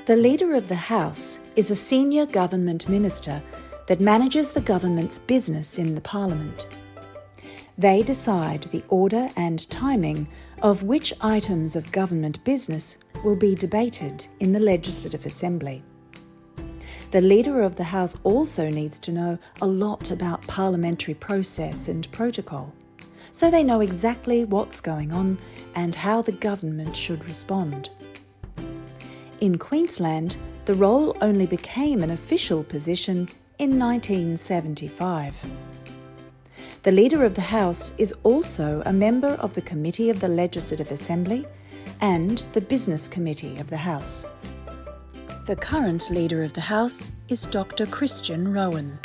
The Leader of the House is a senior government minister that manages the government's business in the Parliament. They decide the order and timing of which items of government business will be debated in the Legislative Assembly. The Leader of the House also needs to know a lot about parliamentary process and protocol, so they know exactly what's going on and how the government should respond. In Queensland, the role only became an official position in 1975. The Leader of the House is also a member of the Committee of the Legislative Assembly and the Business Committee of the House. The current Leader of the House is Dr. Christian Rowan.